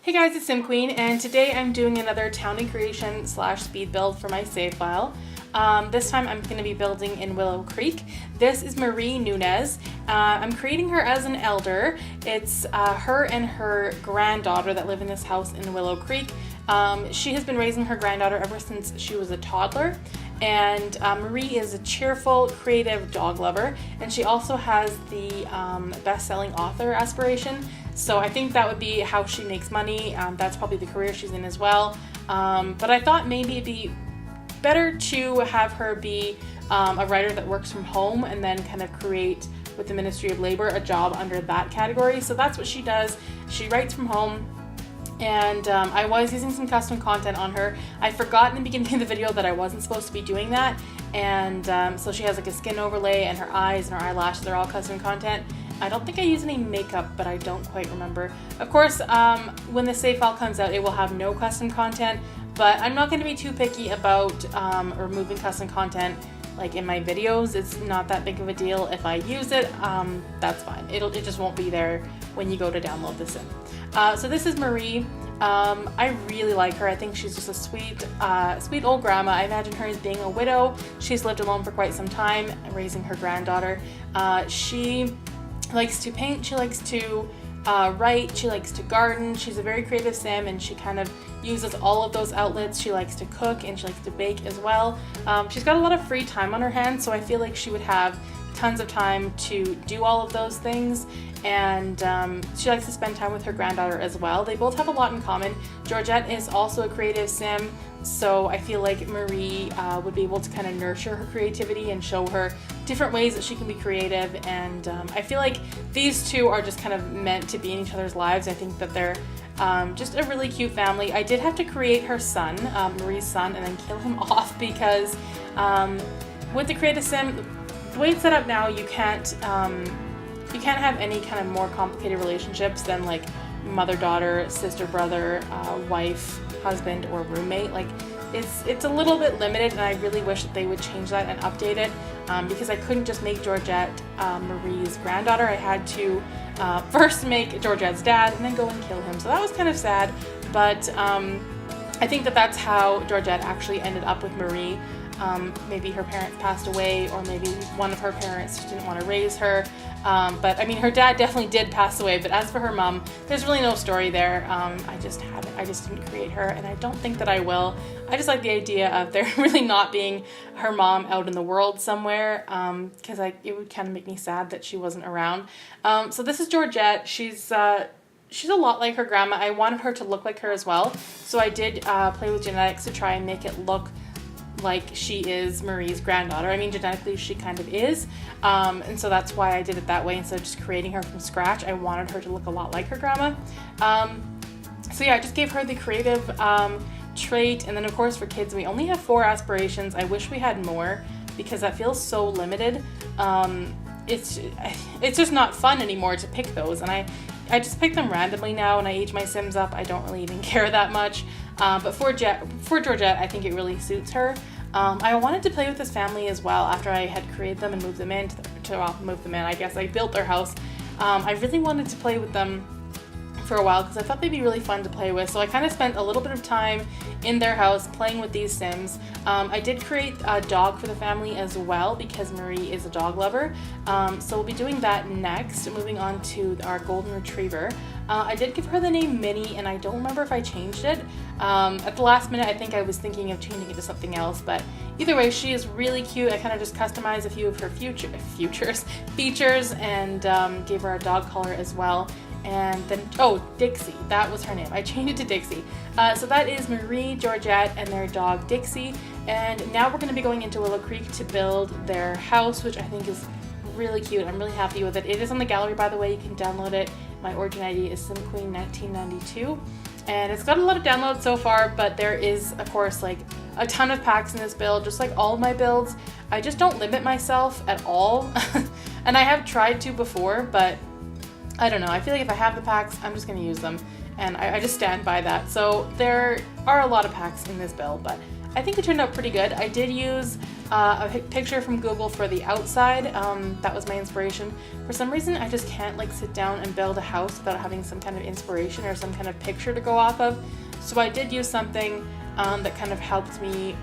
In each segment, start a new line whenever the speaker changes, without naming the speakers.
Hey guys, it's SimQueen, and today I'm doing another town and creation / speed build for my save file. This time I'm going to be building in Willow Creek. This is Marie Nunez. I'm creating her as an elder. It's her and her granddaughter that live in this house in Willow Creek. She has been raising her granddaughter ever since she was a toddler. And Marie is a cheerful, creative dog lover, and she also has the best-selling author aspiration. So I think that would be how she makes money. That's probably the career she's in as well. But I thought maybe it'd be better to have her be a writer that works from home and then kind of create with the Ministry of Labor a job under that category. So that's what she does. She writes from home. And I was using some custom content on her. I forgot in the beginning of the video that I wasn't supposed to be doing that. And so she has like a skin overlay, and her eyes and her eyelashes are all custom content. I don't think I use any makeup, but I don't quite remember. Of course, when the save file comes out, it will have no custom content, but I'm not going to be too picky about removing custom content like in my videos. It's not that big of a deal. If I use it, that's fine. It just won't be there when you go to download the sim. So this is Marie. I really like her. I think she's just a sweet old grandma. I imagine her as being a widow. She's lived alone for quite some time, raising her granddaughter. She likes to paint. She likes to write. She likes to garden. She's a very creative sim, and she kind of uses all of those outlets. She likes to cook, and she likes to bake as well. She's got a lot of free time on her hands, so I feel like she would have tons of time to do all of those things. And she likes to spend time with her granddaughter as well. They both have a lot in common. Georgette is also a creative sim, so I feel like Marie would be able to kind of nurture her creativity and show her different ways that she can be creative. And I feel like these two are just kind of meant to be in each other's lives. I think that they're just a really cute family. I did have to create her son, Marie's son, and then kill him off because with the creative sim, the way it's set up now, you can't have any kind of more complicated relationships than like mother-daughter, sister-brother, wife, husband, or roommate. Like it's a little bit limited, and I really wish that they would change that and update it because I couldn't just make Georgette Marie's granddaughter. I had to first make Georgette's dad and then go and kill him. So that was kind of sad, but I think that that's how Georgette actually ended up with Marie. Maybe her parents passed away, or maybe one of her parents just didn't want to raise her. But I mean, her dad definitely did pass away, but as for her mom, there's really no story there. I just didn't create her, and I don't think that I will. I just like the idea of there really not being her mom out in the world somewhere, because it would kind of make me sad that she wasn't around. So this is Georgette. She's a lot like her grandma. I wanted her to look like her as well, so I did play with genetics to try and make it look like she is Marie's granddaughter. I mean, genetically she kind of is, and so that's why I did it that way instead of just creating her from scratch. I wanted her to look a lot like her grandma. So yeah, I just gave her the creative trait, and then of course for kids we only have 4 aspirations. I wish we had more because that feels so limited. It's just not fun anymore to pick those, and I just pick them randomly now, and I age my Sims up. I don't really even care that much. But for Georgette, I think it really suits her. I wanted to play with this family as well after I had created them and moved them in. I guess I built their house. I really wanted to play with them for a while because I thought they'd be really fun to play with. So I kind of spent a little bit of time in their house playing with these Sims. I did create a dog for the family as well because Marie is a dog lover. So we'll be doing that next, moving on to our golden retriever. I did give her the name Minnie, and I don't remember if I changed it. At the last minute, I think I was thinking of changing it to something else, but either way, she is really cute. I kind of just customized a few of her features and gave her a dog collar as well. And then, Dixie, that was her name. I changed it to Dixie. So that is Marie, Georgette, and their dog Dixie. And now we're going to be going into Willow Creek to build their house, which I think is really cute. I'm really happy with it. It is on the gallery, by the way. You can download it. My origin ID is SimQueen1992. And it's got a lot of downloads so far, but there is, of course, like a ton of packs in this build, just like all of my builds. I just don't limit myself at all. And I have tried to before, but I don't know. I feel like if I have the packs, I'm just going to use them. And I just stand by that. So there are a lot of packs in this build, but I think it turned out pretty good. I did use a picture from Google for the outside. That was my inspiration. For some reason, I just can't like sit down and build a house without having some kind of inspiration or some kind of picture to go off of. So I did use something that kind of helped me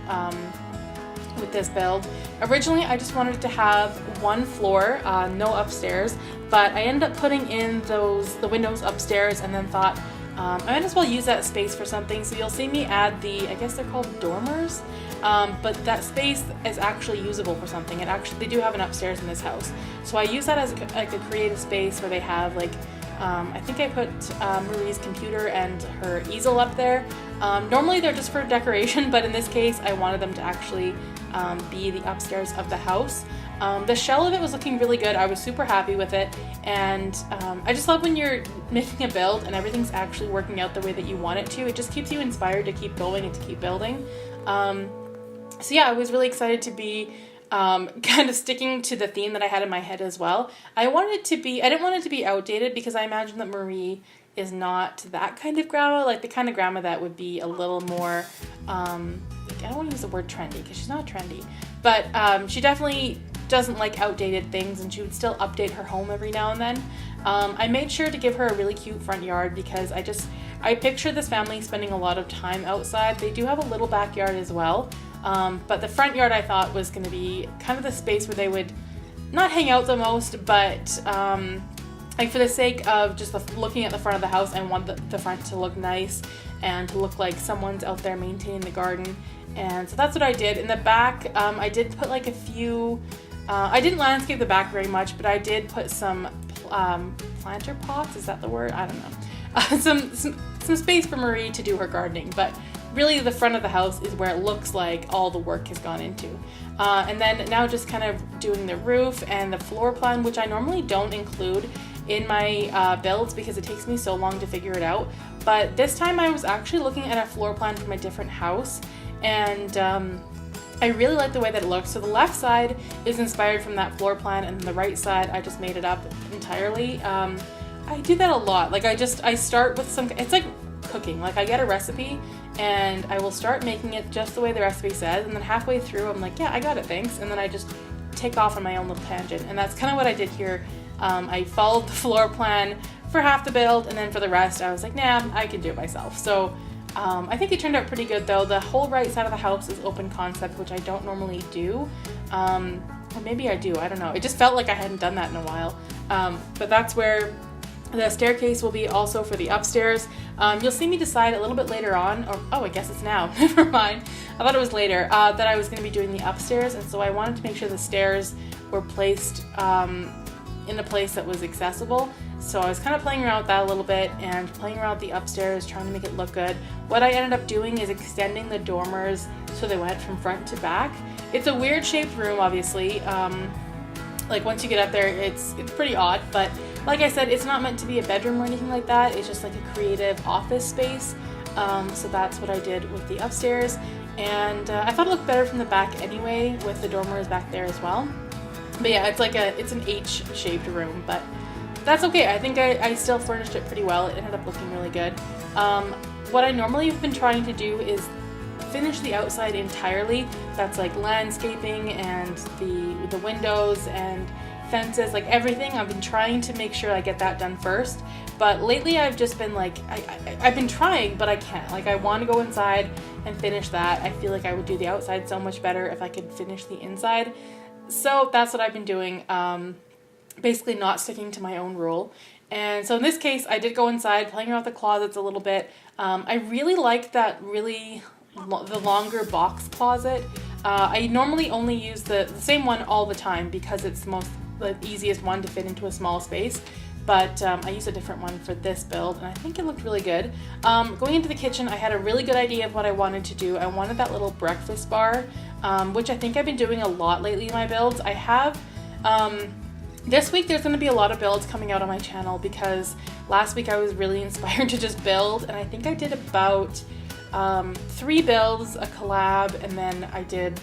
with this build. Originally, I just wanted to have one floor, no upstairs, but I ended up putting in the windows upstairs and then thought I might as well use that space for something. So you'll see me add I guess they're called dormers, but that space is actually usable for something. They do have an upstairs in this house. So I use that as like a creative space where they have like, I think I put Marie's computer and her easel up there. Normally they're just for decoration, but in this case I wanted them to actually be the upstairs of the house. The shell of it was looking really good. I was super happy with it, and I just love when you're making a build and everything's actually working out the way that you want it to. It just keeps you inspired to keep going and to keep building. So yeah, I was really excited to be kind of sticking to the theme that I had in my head as well. I didn't want it to be outdated because I imagine that Marie is not that kind of grandma, like the kind of grandma that would be a little more, I don't want to use the word trendy because she's not trendy, but she definitely doesn't like outdated things, and she would still update her home every now and then. I made sure to give her a really cute front yard because I picture this family spending a lot of time outside. They do have a little backyard as well, but the front yard I thought was going to be kind of the space where they would not hang out the most, but like for the sake of just looking at the front of the house, I want the front to look nice and to look like someone's out there maintaining the garden. And so that's what I did. In the back, I did put like a few, I didn't landscape the back very much, but I did put some planter pots, is that the word? I don't know. Some space for Marie to do her gardening, but really the front of the house is where it looks like all the work has gone into. And then now just kind of doing the roof and the floor plan, which I normally don't include in my builds because it takes me so long to figure it out. But this time I was actually looking at a floor plan from a different house, and I really like the way that it looks. So the left side is inspired from that floor plan, and the right side I just made it up entirely. I do that a lot. Like I start with it's like cooking. Like I get a recipe and I will start making it just the way the recipe says, and then halfway through I'm like, yeah, I got it, thanks, and then I just take off on my own little tangent. And that's kind of what I did here. I followed the floor plan for half the build, and then for the rest I was like, nah, I can do it myself. So I think it turned out pretty good though. The whole right side of the house is open concept, which I don't normally do. Or maybe I do, I don't know. It just felt like I hadn't done that in a while. But that's where the staircase will be also for the upstairs. You'll see me decide a little bit later on, or I guess it's now, never mind. I thought it was later, that I was going to be doing the upstairs, and so I wanted to make sure the stairs were placed in a place that was accessible. So I was kind of playing around with that a little bit and playing around with the upstairs, trying to make it look good. What I ended up doing is extending the dormers so they went from front to back. It's a weird shaped room, obviously. Like once you get up there, it's pretty odd, but like I said, it's not meant to be a bedroom or anything like that. It's just like a creative office space. So that's what I did with the upstairs, and I thought it looked better from the back anyway with the dormers back there as well. But yeah, it's an H-shaped room, but that's okay. I think I still furnished it pretty well. It ended up looking really good. What I normally have been trying to do is finish the outside entirely. That's like landscaping and the windows and fences, like everything. I've been trying to make sure I get that done first. But lately I've just been like, I've been trying, but I can't. Like I want to go inside and finish that. I feel like I would do the outside so much better if I could finish the inside. So that's what I've been doing. Basically not sticking to my own rule. And so in this case, I did go inside, playing around with the closets a little bit. I really liked that the longer box closet. I normally only use the same one all the time because it's the easiest one to fit into a small space. But I used a different one for this build, and I think it looked really good. Going into the kitchen, I had a really good idea of what I wanted to do. I wanted that little breakfast bar, which I think I've been doing a lot lately in my builds. I have, this week there's going to be a lot of builds coming out on my channel because last week I was really inspired to just build, and I think I did about 3 builds, a collab, and then I did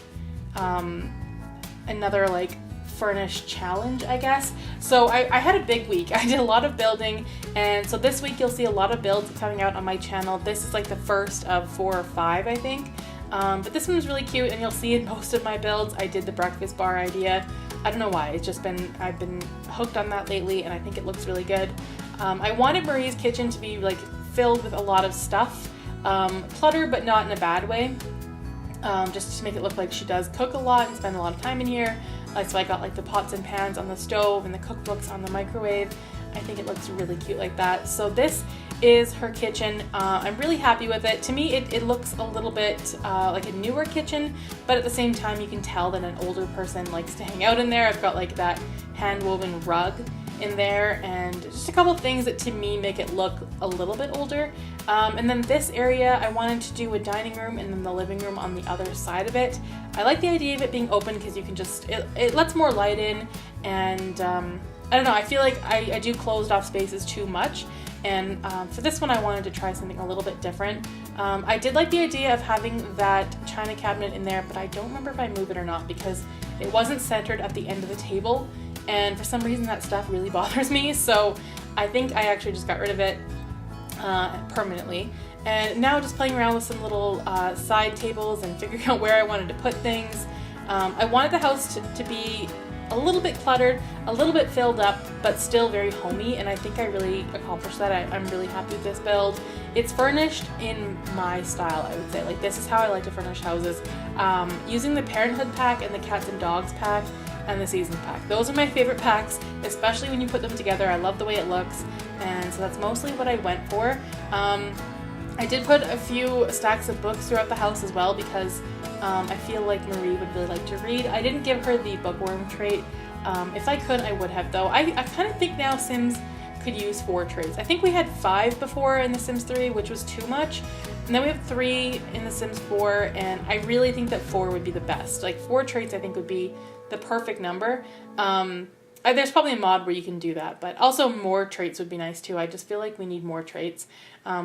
another like furnish challenge, I guess. So I had a big week. I did a lot of building, and so this week you'll see a lot of builds coming out on my channel. This is like the first of 4 or 5, I think. But this one was really cute, and you'll see in most of my builds I did the breakfast bar idea. I don't know why, it's just I've been hooked on that lately, and I think it looks really good. I wanted Marie's kitchen to be like filled with a lot of stuff, clutter, but not in a bad way, just to make it look like she does cook a lot and spend a lot of time in here. So I got like the pots and pans on the stove and the cookbooks on the microwave. I think it looks really cute like that. So this is her kitchen. I'm really happy with it. To me, it looks a little bit like a newer kitchen, but at the same time, you can tell that an older person likes to hang out in there. I've got like that hand-woven rug in there, and just a couple things that to me make it look a little bit older. And then this area, I wanted to do a dining room and then the living room on the other side of it. I like the idea of it being open because you can just, it lets more light in, and I don't know, I feel like I do closed off spaces too much, and for this one I wanted to try something a little bit different. I did like the idea of having that china cabinet in there, but I don't remember if I moved it or not because it wasn't centered at the end of the table, and for some reason that stuff really bothers me, so I think I actually just got rid of it permanently. And now just playing around with some little side tables and figuring out where I wanted to put things. I wanted the house to be a little bit cluttered, a little bit filled up, but still very homey, and I think I really accomplished that. I'm really happy with this build. It's furnished in my style, I would say. Like, this is how I like to furnish houses. Using the Parenthood pack and the Cats and Dogs pack and the Seasons pack. Those are my favorite packs, especially when you put them together. I love the way it looks, and so that's mostly what I went for. I did put a few stacks of books throughout the house as well because I feel like Marie would really like to read. I didn't give her the bookworm trait. If I could, I would have, though. I kind of think now Sims could use 4 traits. I think we had 5 before in The Sims 3, which was too much. And then we have 3 in The Sims 4, and I really think that 4 would be the best. Like, 4 traits I think would be the perfect number. There's probably a mod where you can do that, but also more traits would be nice too. I just feel like we need more traits.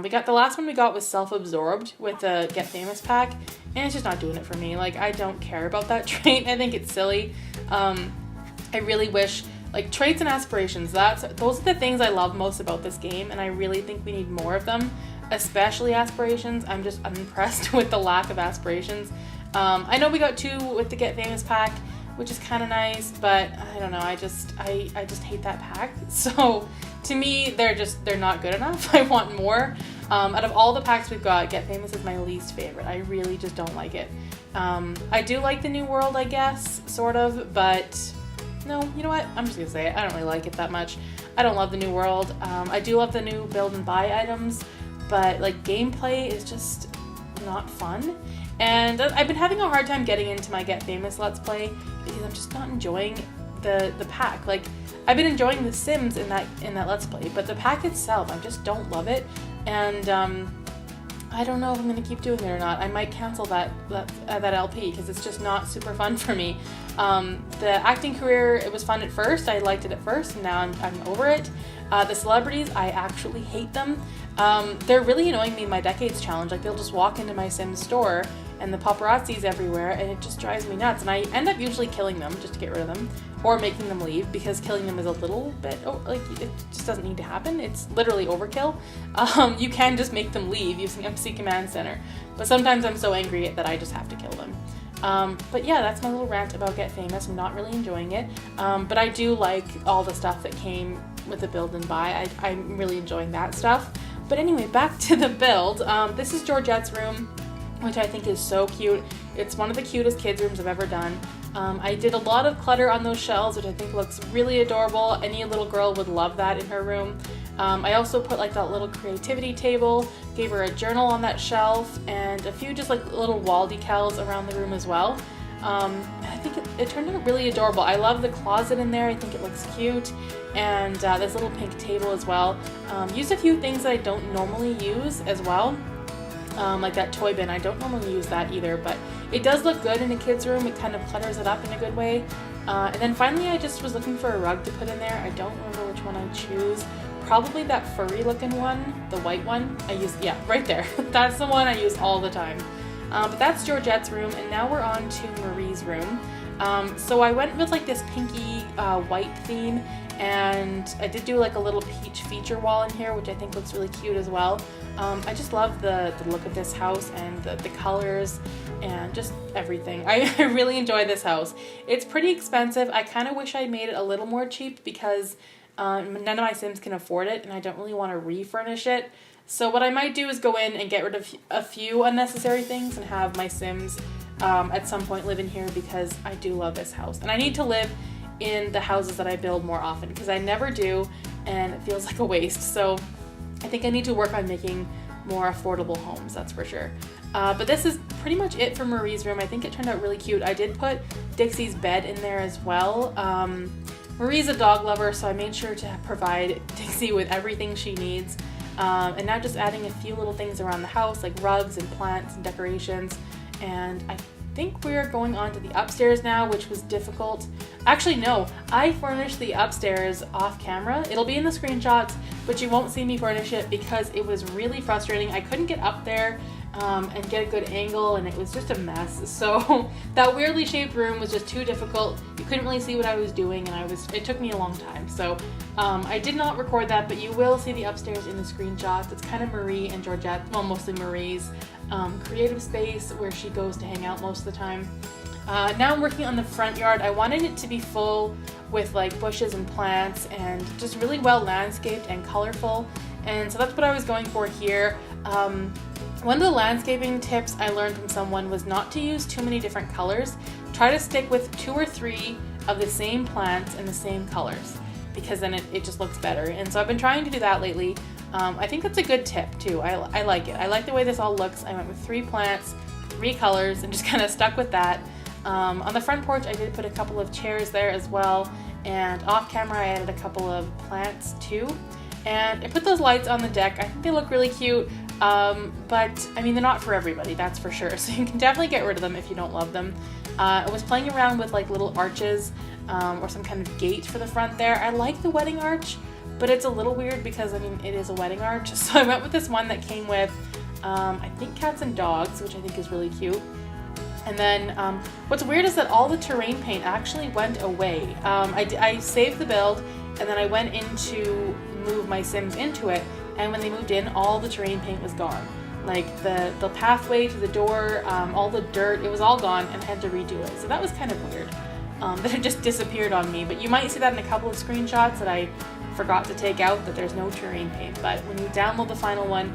We got the last one we got was self-absorbed with the Get Famous pack, and it's just not doing it for me. Like, I don't care about that trait. I think it's silly. I really wish, like, traits and aspirations, those are the things I love most about this game, and I really think we need more of them, especially aspirations. I'm just unimpressed with the lack of aspirations. I know we got 2 with the Get Famous pack, which is kind of nice, but I don't know, I just hate that pack. So to me, they're not good enough. I want more. Out of all the packs we've got, Get Famous is my least favorite. I really just don't like it. I do like the New World, I guess, sort of, but no, you know what? I'm just gonna say it. I don't really like it that much. I don't love the New World. I do love the new build and buy items, but like gameplay is just not fun. And I've been having a hard time getting into my Get Famous Let's Play because I'm just not enjoying the pack. Like, I've been enjoying The Sims in that Let's Play, but the pack itself, I just don't love it. And I don't know if I'm going to keep doing it or not. I might cancel that LP because it's just not super fun for me. The acting career, it was fun at first. I liked it at first, and now I'm over it. The celebrities, I actually hate them. They're really annoying me in my Decades Challenge. Like, they'll just walk into my Sims store and the paparazzi's everywhere, and it just drives me nuts. And I end up usually killing them just to get rid of them, or making them leave, because killing them is a little bit, like, it just doesn't need to happen. It's literally overkill. You can just make them leave using MC Command Center, but sometimes I'm so angry that I just have to kill them. But yeah, that's my little rant about Get Famous. I'm not really enjoying it, but I do like all the stuff that came with the build and buy. I'm really enjoying that stuff. But anyway, back to the build. This is Georgette's room, which I think is so cute. It's one of the cutest kids' rooms I've ever done. I did a lot of clutter on those shelves, which I think looks really adorable. Any little girl would love that in her room. I also put like that little creativity table, gave her a journal on that shelf, and a few just like little wall decals around the room as well. I think it turned out really adorable. I love the closet in there. I think it looks cute. And this little pink table as well. Used a few things that I don't normally use as well. Like that toy bin. I don't normally use that either, but it does look good in a kid's room. It kind of clutters it up in a good way. And then finally I just was looking for a rug to put in there. I don't remember which one I choose. Probably that furry looking one, the white one. Yeah, right there. That's the one I use all the time. But that's Georgette's room, and now we're on to Marie's room. So I went with like this pinky white theme, and I did do like a little peach feature wall in here, which I think looks really cute as well. I just love the look of this house and the colors and just everything. I really enjoy this house. It's pretty expensive. I kind of wish I made it a little more cheap because none of my Sims can afford it and I don't really want to refurnish it. So what I might do is go in and get rid of a few unnecessary things and have my Sims at some point live in here because I do love this house. And I need to live in the houses that I build more often because I never do and it feels like a waste. So I think I need to work on making more affordable homes, that's for sure. But this is pretty much it for Marie's room. I think it turned out really cute. I did put Dixie's bed in there as well. Marie's a dog lover, so I made sure to provide Dixie with everything she needs. And now just adding a few little things around the house like rugs and plants and decorations. And I think we're going on to the upstairs now, which was difficult. Actually, no, I furnished the upstairs off camera. It'll be in the screenshots, but you won't see me furnish it because it was really frustrating. I couldn't get up there and get a good angle, and it was just a mess. So that weirdly shaped room was just too difficult. You couldn't really see what I was doing, and it took me a long time. So I did not record that, but you will see the upstairs in the screenshots. It's kind of Marie and Georgette, well, mostly Marie's creative space where she goes to hang out most of the time. Now I'm working on the front yard. I wanted it to be full with like bushes and plants and just really well landscaped and colorful. And so that's what I was going for here. One of the landscaping tips I learned from someone was not to use too many different colors. Try to stick with 2 or 3 of the same plants in the same colors because then it just looks better. And so I've been trying to do that lately. I think that's a good tip too. I like it. I like the way this all looks. I went with 3 plants, 3 colors, and just kind of stuck with that. On the front porch I did put a couple of chairs there as well, and off camera I added a couple of plants too. And I put those lights on the deck. I think they look really cute, but I mean they're not for everybody, that's for sure. So you can definitely get rid of them if you don't love them. I was playing around with like little arches or some kind of gate for the front there. I like the wedding arch, but it's a little weird because I mean it is a wedding arch. So I went with this one that came with I think cats and dogs, which I think is really cute. And then what's weird is that all the terrain paint actually went away. I saved the build and then I went in to move my Sims into it, and when they moved in all the terrain paint was gone. Like the pathway to the door, all the dirt, it was all gone and I had to redo it. So that was kind of weird that it just disappeared on me. But you might see that in a couple of screenshots that I forgot to take out, that there's no terrain paint. But when you download the final one,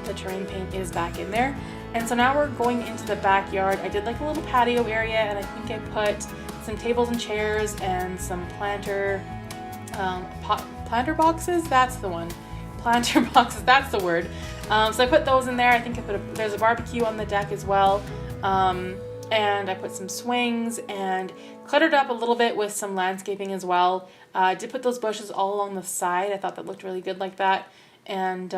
the terrain paint is back in there. And so now we're going into the backyard. I did like a little patio area, and I think I put some tables and chairs and some planter boxes, that's the one. Planter boxes, that's the word. So I put those in there. I think there's a barbecue on the deck as well. And I put some swings and cluttered up a little bit with some landscaping as well. I did put those bushes all along the side. I thought that looked really good like that. And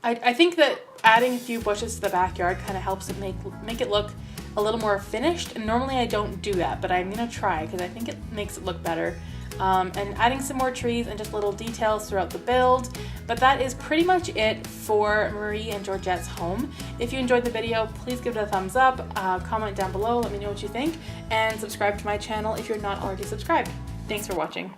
I think that adding a few bushes to the backyard kind of helps it make it look a little more finished. And normally I don't do that, but I'm going to try because I think it makes it look better. And adding some more trees and just little details throughout the build. But that is pretty much it for Marie and Georgette's home. If you enjoyed the video, please give it a thumbs up, comment down below, let me know what you think, and subscribe to my channel if you're not already subscribed. Thanks for watching.